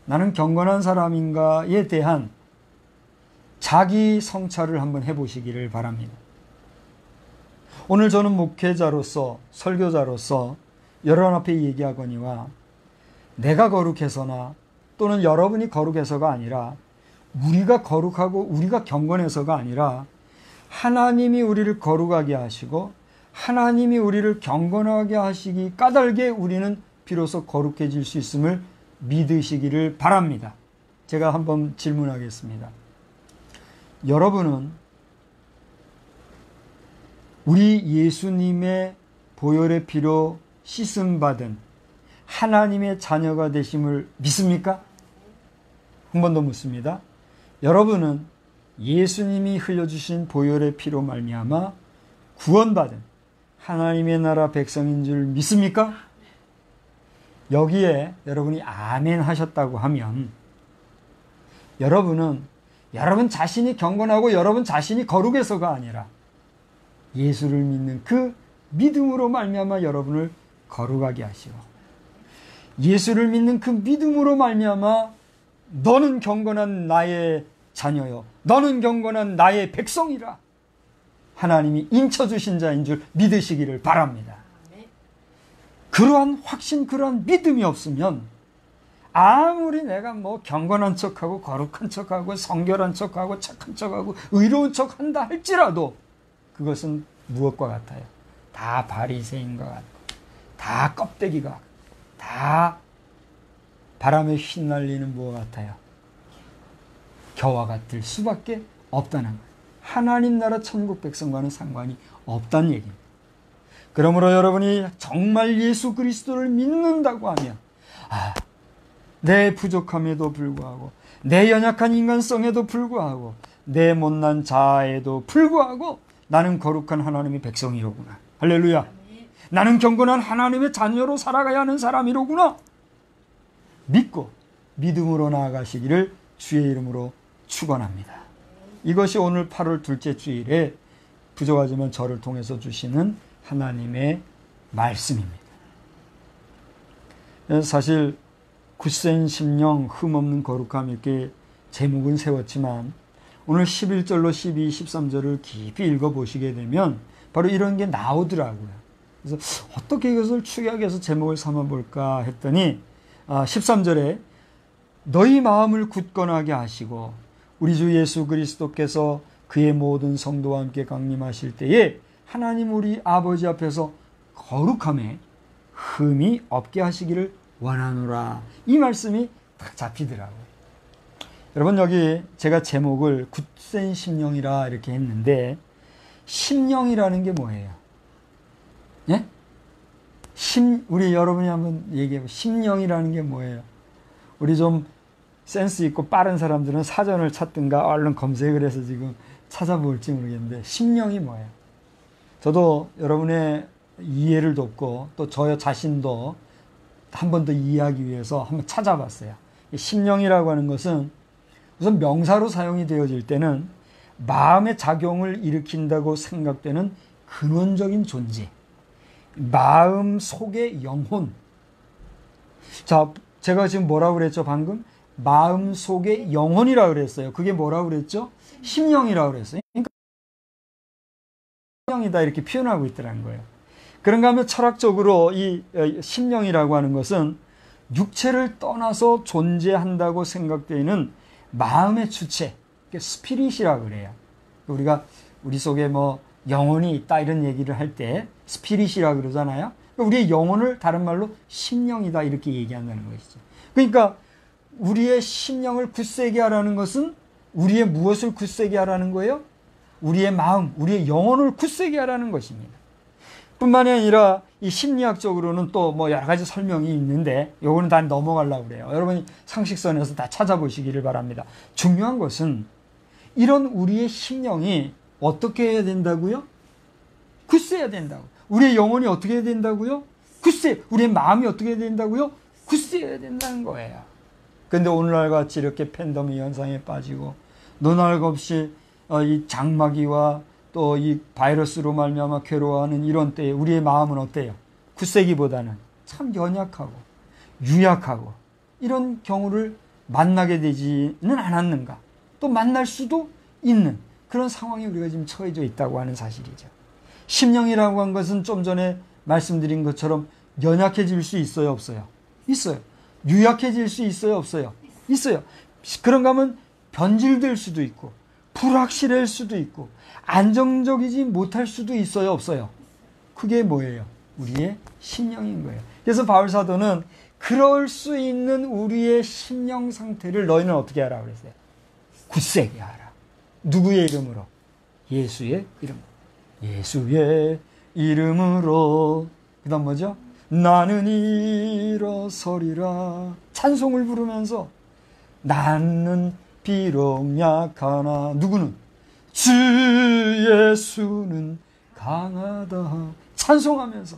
Speaker 1: 나는 경건한 사람인가에 대한 자기 성찰을 한번 해보시기를 바랍니다. 오늘 저는 목회자로서 설교자로서 여러분 앞에 얘기하거니와 내가 거룩해서나 또는 여러분이 거룩해서가 아니라 우리가 거룩하고 우리가 경건해서가 아니라 하나님이 우리를 거룩하게 하시고 하나님이 우리를 경건하게 하시기 까닭에 우리는 비로소 거룩해질 수 있음을 믿으시기를 바랍니다. 제가 한번 질문하겠습니다. 여러분은 우리 예수님의 보혈의 피로 씻음받은 하나님의 자녀가 되심을 믿습니까? 한 번 더 묻습니다. 여러분은 예수님이 흘려주신 보혈의 피로 말미암아 구원받은 하나님의 나라 백성인 줄 믿습니까? 여기에 여러분이 아멘 하셨다고 하면 여러분은 여러분 자신이 경건하고 여러분 자신이 거룩해서가 아니라 예수를 믿는 그 믿음으로 말미암아 여러분을 거룩하게 하시고 예수를 믿는 그 믿음으로 말미암아 너는 경건한 나의 자녀요 너는 경건한 나의 백성이라 하나님이 인쳐주신 자인 줄 믿으시기를 바랍니다. 그러한 확신 그러한 믿음이 없으면 아무리 내가 뭐 경건한 척하고 거룩한 척하고 성결한 척하고 착한 척하고 의로운 척한다 할지라도 그것은 무엇과 같아요? 다 바리새인과 같고 다 껍데기가 같고 다 바람에 휘날리는 무엇 같아요? 겨와 같을 수밖에 없다는 거예요. 하나님 나라 천국 백성과는 상관이 없다는 얘기입니다. 그러므로 여러분이 정말 예수 그리스도를 믿는다고 하면 내 부족함에도 불구하고 내 연약한 인간성에도 불구하고 내 못난 자아에도 불구하고 나는 거룩한 하나님의 백성이로구나. 할렐루야. 나는 경건한 하나님의 자녀로 살아가야 하는 사람이로구나. 믿고 믿음으로 나아가시기를 주의 이름으로 축원합니다. 이것이 오늘 8월 둘째 주일에 부족하지만 저를 통해서 주시는 하나님의 말씀입니다. 사실 굳센 심령 흠없는 거룩함 이렇게 제목은 세웠지만 오늘 11절로 12, 13절을 깊이 읽어보시게 되면 바로 이런 게 나오더라고요. 그래서 어떻게 이것을 축약해서 제목을 삼아볼까 했더니 13절에 너희 마음을 굳건하게 하시고 우리 주 예수 그리스도께서 그의 모든 성도와 함께 강림하실 때에 하나님 우리 아버지 앞에서 거룩함에 흠이 없게 하시기를 원하노라. 이 말씀이 딱 잡히더라고요. 여러분 여기 제가 제목을 굳센 심령이라 이렇게 했는데 심령이라는 게 뭐예요? 예? 우리 여러분이 한번 얘기해보세요. 심령이라는 게 뭐예요? 우리 좀 센스 있고 빠른 사람들은 사전을 찾든가 얼른 검색을 해서 지금 찾아볼지 모르겠는데 심령이 뭐예요? 저도 여러분의 이해를 돕고 또 저 자신도 한 번 더 이해하기 위해서 한번 찾아봤어요. 심령이라고 하는 것은 우선 명사로 사용이 되어질 때는 마음의 작용을 일으킨다고 생각되는 근원적인 존재, 마음 속의 영혼. 자, 제가 지금 뭐라고 그랬죠 방금? 마음 속의 영혼이라고 그랬어요. 그게 뭐라고 그랬죠? 심령이라고 그랬어요. 그러니까 심령이다 이렇게 표현하고 있더라는 거예요. 그런가 하면 철학적으로 이 심령이라고 하는 것은 육체를 떠나서 존재한다고 생각되는 마음의 주체, 스피릿이라 그래요. 우리가 우리 속에 뭐 영혼이 있다 이런 얘기를 할 때 스피릿이라 그러잖아요. 우리의 영혼을 다른 말로 심령이다 이렇게 얘기한다는 것이죠. 그러니까 우리의 심령을 굳세게 하라는 것은 우리의 무엇을 굳세게 하라는 거예요? 우리의 마음, 우리의 영혼을 굳세게 하라는 것입니다. 뿐만이 아니라 이 심리학적으로는 또 뭐 여러 가지 설명이 있는데 요거는 다 넘어가려고 그래요. 여러분이 상식선에서 다 찾아보시기를 바랍니다. 중요한 것은 이런 우리의 심령이 어떻게 해야 된다고요? 굳세야 된다고. 우리의 영혼이 어떻게 해야 된다고요? 굳세. 우리의 마음이 어떻게 해야 된다고요? 굳세야 된다는 거예요. 근데 오늘날 같이 이렇게 팬데믹 현상에 빠지고 노날 없이 이 장마기와 또 이 바이러스로 말미암아 괴로워하는 이런 때에 우리의 마음은 어때요? 굳세기보다는 참 연약하고 유약하고 이런 경우를 만나게 되지는 않았는가? 또 만날 수도 있는 그런 상황에 우리가 지금 처해져 있다고 하는 사실이죠. 심령이라고 한 것은 좀 전에 말씀드린 것처럼 연약해질 수 있어요, 없어요? 있어요. 유약해질 수 있어요, 없어요? 있어요. 그런가 하면 변질될 수도 있고 불확실할 수도 있고 안정적이지 못할 수도 있어요, 없어요? 그게 뭐예요? 우리의 심령인 거예요. 그래서 바울 사도는 그럴 수 있는 우리의 심령 상태를 너희는 어떻게 하라 그랬어요? 굳세게 하라. 누구의 이름으로? 예수의 이름으로. 예수의 이름으로. 그 다음 뭐죠? 나는 일어서리라. 찬송을 부르면서 나는 비록 약하나 누구는? 주 예수는 강하다. 찬송하면서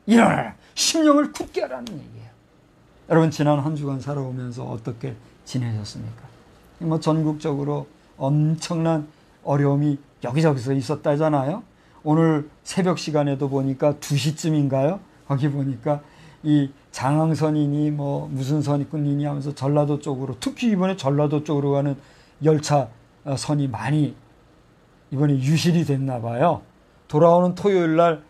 Speaker 1: 일어나라. 심령을 굳게 하라는 얘기예요. 여러분 지난 한 주간 살아오면서 어떻게 지내셨습니까? 뭐 전국적으로 엄청난 어려움이 여기저기서 있었다잖아요. 오늘 새벽 시간에도 보니까 2시쯤인가요? 거기 보니까 이 장항선이니 뭐 무슨 선이니 하면서 전라도 쪽으로, 특히 이번에 전라도 쪽으로 가는 열차 선이 많이 이번에 유실이 됐나 봐요. 돌아오는 토요일 날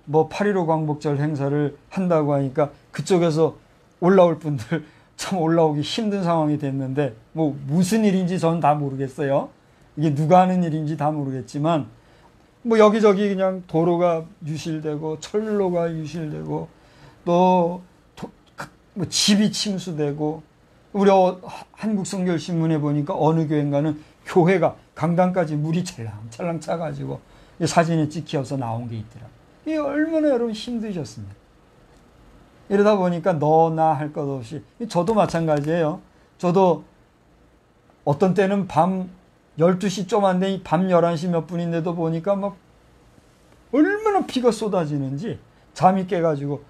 Speaker 1: 뭐 8.15 광복절 행사를 한다고 하니까 그쪽에서 올라올 분들 참 올라오기 힘든 상황이 됐는데 뭐 무슨 일인지 저는 다 모르겠어요. 이게 누가 하는 일인지 다 모르겠지만 뭐 여기저기 그냥 도로가 유실되고 철로가 유실되고 또 뭐 집이 침수되고 우리 한국성결신문에 보니까 어느 교회인가는 교회가 강당까지 물이 찰랑찰랑 차가지고 사진에 찍혀서 나온 게 있더라고요. 이게 얼마나 여러분 힘드셨습니까? 이러다 보니까 너나 할 것 없이 저도 마찬가지예요. 저도 어떤 때는 밤 12시 좀 안 되니 밤 11시 몇 분인데도 보니까 막 얼마나 비가 쏟아지는지 잠이 깨가지고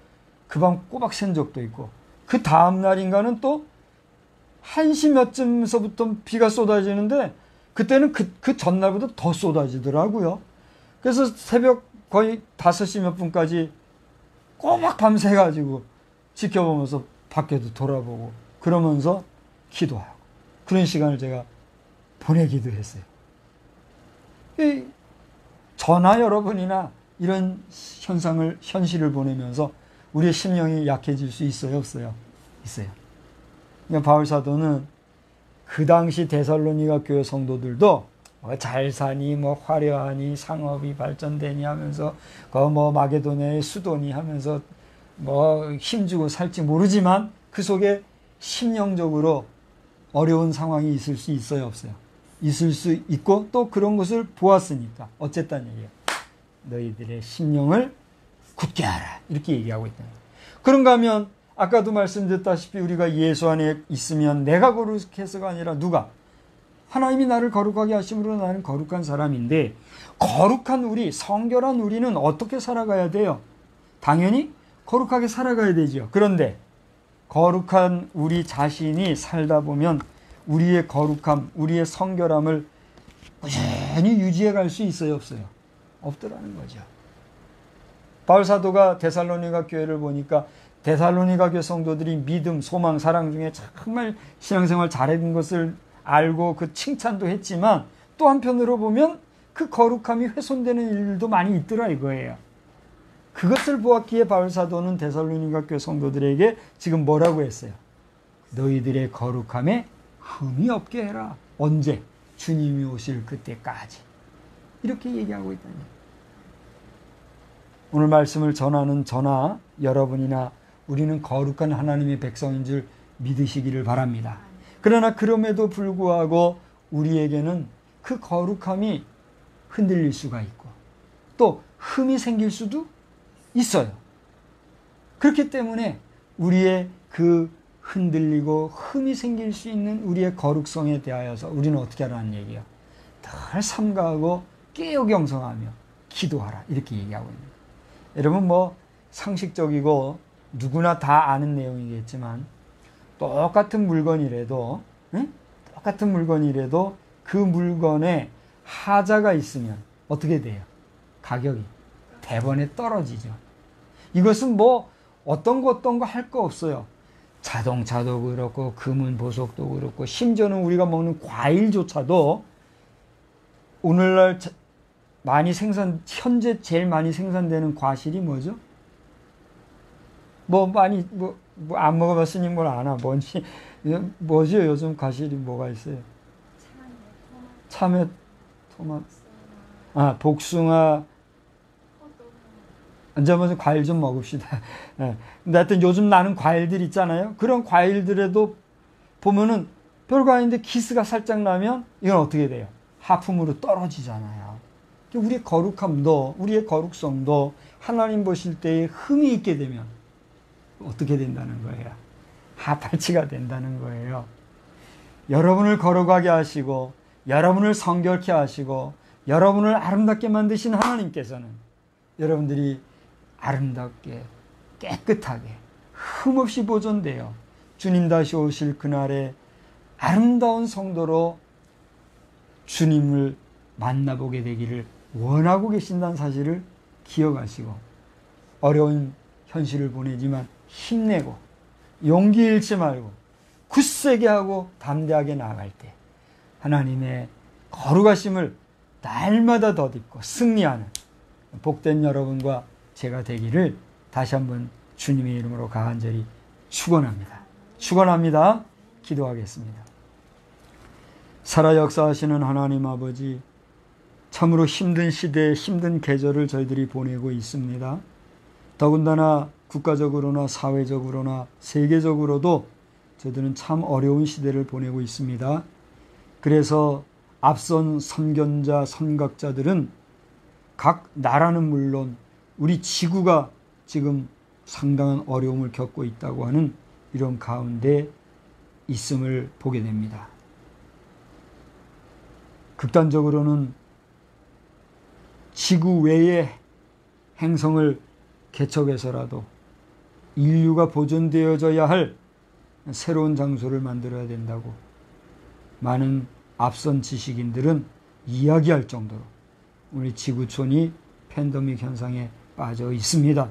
Speaker 1: 그 밤 꼬박 샌 적도 있고 그 다음 날인가는 또 1시 몇쯤서부터 비가 쏟아지는데 그때는 그 전날보다 더 쏟아지더라고요. 그래서 새벽 거의 5시 몇 분까지 꼬박 밤새가지고 지켜보면서 밖에도 돌아보고 그러면서 기도하고 그런 시간을 제가 보내기도 했어요. 저나 여러분이나 이런 현실을 보내면서 우리의 심령이 약해질 수 있어요, 없어요? 있어요. 그러니까 바울 사도는 그 당시 데살로니가 교회 성도들도 잘 사니 뭐 화려하니 상업이 발전되니 하면서 뭐 마게도냐의 수도니 하면서 뭐 힘주고 살지 모르지만 그 속에 심령적으로 어려운 상황이 있을 수 있어요, 없어요? 있을 수 있고 또 그런 것을 보았으니까 어쨌다는 얘기예요. 너희들의 심령을 굳게 하라 이렇게 얘기하고 있다. 그런가 하면 아까도 말씀드렸다시피 우리가 예수 안에 있으면 내가 거룩해서가 아니라 누가? 하나님이 나를 거룩하게 하심으로 나는 거룩한 사람인데 거룩한 우리, 성결한 우리는 어떻게 살아가야 돼요? 당연히 거룩하게 살아가야 되죠. 그런데 거룩한 우리 자신이 살다 보면 우리의 거룩함, 우리의 성결함을 꾸준히 유지해 갈 수 있어요, 없어요? 없더라는 거죠. 바울 사도가 데살로니가 교회를 보니까 데살로니가 교회 성도들이 믿음, 소망, 사랑 중에 정말 신앙생활 잘하는 것을 알고 그 칭찬도 했지만 또 한편으로 보면 그 거룩함이 훼손되는 일도 많이 있더라 이거예요. 그것을 보았기에 바울 사도는 데살로니가 교회 성도들에게 지금 뭐라고 했어요? 너희들의 거룩함에 흠이 없게 해라. 언제? 주님이 오실 그때까지. 이렇게 얘기하고 있다니. 오늘 말씀을 전하는 저나 여러분이나 우리는 거룩한 하나님의 백성인 줄 믿으시기를 바랍니다. 그러나 그럼에도 불구하고 우리에게는 그 거룩함이 흔들릴 수가 있고 또 흠이 생길 수도 있어요. 그렇기 때문에 우리의 그 흔들리고 흠이 생길 수 있는 우리의 거룩성에 대하여서 우리는 어떻게 하라는 얘기야? 늘 삼가하고 깨어 경성하며 기도하라, 이렇게 얘기하고 있는 거예요. 여러분, 뭐 상식적이고 누구나 다 아는 내용이겠지만 똑같은 물건이라도 그 물건에 하자가 있으면 어떻게 돼요? 가격이 대번에 떨어지죠. 이것은 뭐 어떤 거 할 거 없어요. 자동차도 그렇고 금은 보석도 그렇고 심지어는 우리가 먹는 과일조차도 오늘날 현재 제일 많이 생산되는 과실이 뭐죠? 안 먹어봤으니 뭘 아나. 뭐죠? 요즘 과실이 뭐가 있어요? 참외, 토마토, 복숭아. 이제 먼저 과일 좀 먹읍시다. 네. 근데 하여튼 요즘 나는 과일들 있잖아요. 그런 과일들에도 보면은 별거 아닌데 기스가 살짝 나면 이건 어떻게 돼요? 하품으로 떨어지잖아요. 우리의 거룩함도, 우리의 거룩성도 하나님 보실 때에 흠이 있게 되면 어떻게 된다는 거예요? 하팔치가 된다는 거예요. 여러분을 거룩하게 하시고 여러분을 성결케 하시고 여러분을 아름답게 만드신 하나님께서는 여러분들이 아름답게 깨끗하게 흠없이 보존되어 주님 다시 오실 그날에 아름다운 성도로 주님을 만나보게 되기를 원하고 계신다는 사실을 기억하시고 어려운 현실을 보내지만 힘내고 용기 잃지 말고 굳세게 하고 담대하게 나아갈 때 하나님의 거룩하심을 날마다 덧입고 승리하는 복된 여러분과 제가 되기를 다시 한번 주님의 이름으로 간절히 축원합니다. 기도하겠습니다. 살아 역사하시는 하나님 아버지, 참으로 힘든 시대, 힘든 계절을 저희들이 보내고 있습니다. 더군다나 국가적으로나 사회적으로나 세계적으로도 저희들은 참 어려운 시대를 보내고 있습니다. 그래서 앞선 선견자, 선각자들은 각 나라는 물론 우리 지구가 지금 상당한 어려움을 겪고 있다고 하는 이런 가운데 있음을 보게 됩니다. 극단적으로는 지구 외의 행성을 개척해서라도 인류가 보존되어져야 할 새로운 장소를 만들어야 된다고 많은 앞선 지식인들은 이야기할 정도로 우리 지구촌이 팬데믹 현상에 빠져 있습니다.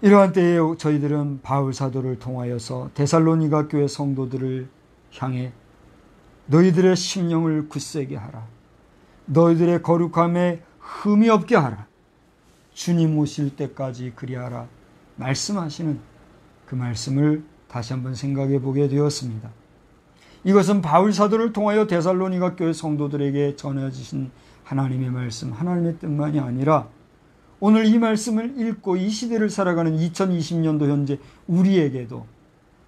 Speaker 1: 이러한 때에 저희들은 바울 사도를 통하여서 데살로니가 교회 성도들을 향해 너희들의 심령을 굳세게 하라. 너희들의 거룩함에 흠이 없게 하라. 주님 오실 때까지 그리하라. 말씀하시는 그 말씀을 다시 한번 생각해 보게 되었습니다. 이것은 바울 사도를 통하여 데살로니가 교회 성도들에게 전해주신 하나님의 말씀, 하나님의 뜻만이 아니라 오늘 이 말씀을 읽고 이 시대를 살아가는 2020년도 현재 우리에게도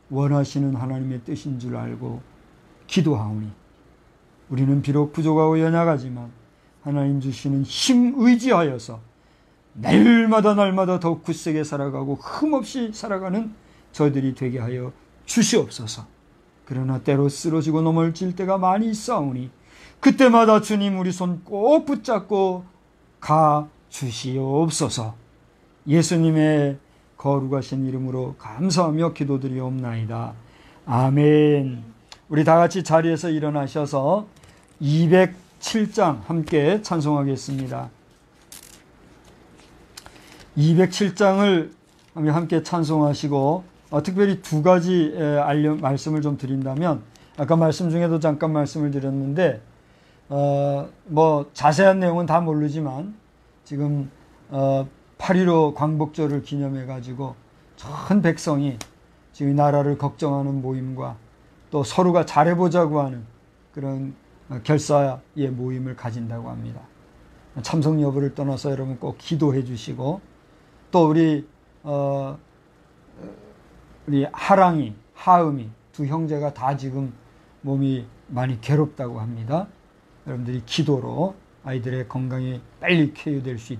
Speaker 1: 원하시는 하나님의 뜻인 줄 알고 기도하오니 우리는 비록 부족하고 연약하지만 하나님 주시는 힘 의지하여서 날마다 더욱 굳세게 살아가고 흠없이 살아가는 저희들이 되게 하여 주시옵소서. 그러나 때로 쓰러지고 넘어질 때가 많이 있사오니 그때마다 주님 우리 손 꼭 붙잡고 가 주시옵소서. 예수님의 거룩하신 이름으로 감사하며 기도드리옵나이다. 아멘. 우리 다 같이 자리에서 일어나셔서 207장 함께 찬송하겠습니다. 207장을 함께 찬송하시고 특별히 두 가지 말씀을 좀 드린다면 아까 말씀 중에도 잠깐 말씀을 드렸는데 뭐 자세한 내용은 다 모르지만 지금 8.15 광복절을 기념해 가지고 전 백성이 지금 나라를 걱정하는 모임과 또 서로가 잘해보자고 하는 그런 결사의 모임을 가진다고 합니다. 참석 여부를 떠나서 여러분 꼭 기도해 주시고, 또 우리 하랑이, 하음이 두 형제가 다 지금 몸이 많이 괴롭다고 합니다. 여러분들이 기도로 아이들의 건강이 빨리 쾌유될 수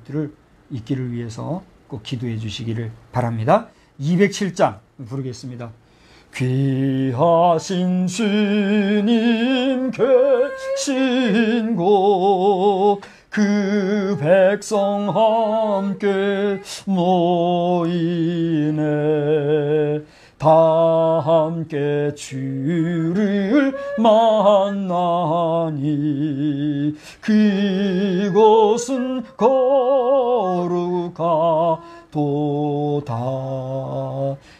Speaker 1: 있기를 위해서 꼭 기도해 주시기를 바랍니다. 207장 부르겠습니다. 귀하신 주님 계신 곳 그 백성 함께 모이네. 다 함께 주를 만나니 그곳은 거룩하도다.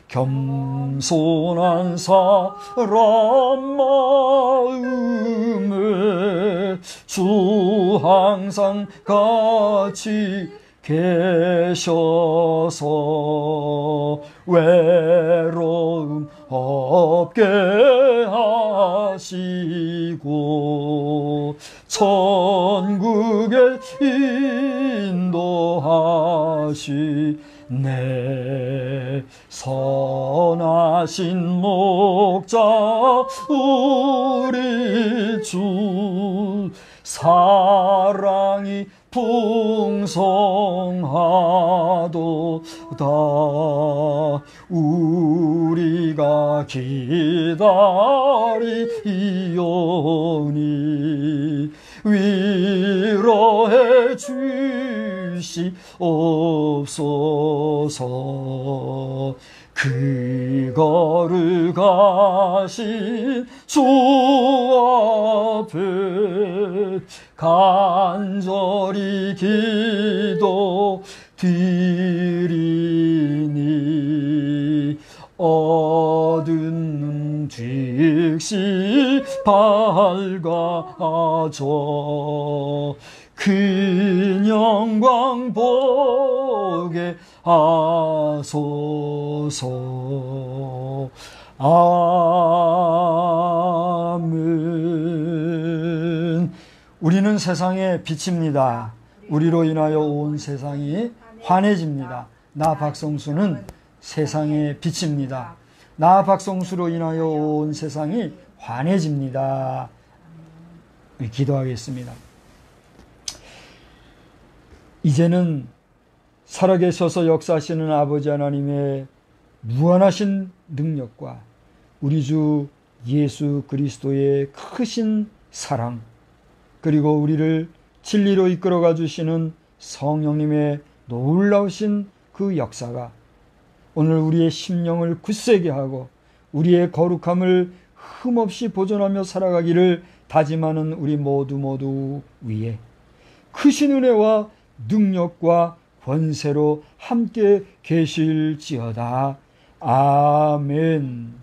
Speaker 1: 겸손한 사람 마음에 주 항상 같이 계셔서 외로움 없게 하시고 천국에 인도하시네. 선하신 목자 우리 주 사랑이 풍성하도다. 우리가 기다리오니 위로해 주시옵소서. 그 거룩하신 주 앞에 간절히 기도 드리니 어두운 즉시 밝아져 그 영광 보게 하소서. 아멘. 우리는 세상의 빛입니다. 우리로 인하여 온 세상이 환해집니다. 나 박성수는 세상의 빛입니다. 나 박성수로 인하여 온 세상이 환해집니다. 기도하겠습니다. 이제는 살아계셔서 역사하시는 아버지 하나님의 무한하신 능력과 우리 주 예수 그리스도의 크신 사랑, 그리고 우리를 진리로 이끌어가 주시는 성령님의 놀라우신 그 역사가 오늘 우리의 심령을 굳세게 하고 우리의 거룩함을 흠없이 보존하며 살아가기를 다짐하는 우리 모두 위에 크신 은혜와 능력과 권세로 함께 계실지어다. 아멘.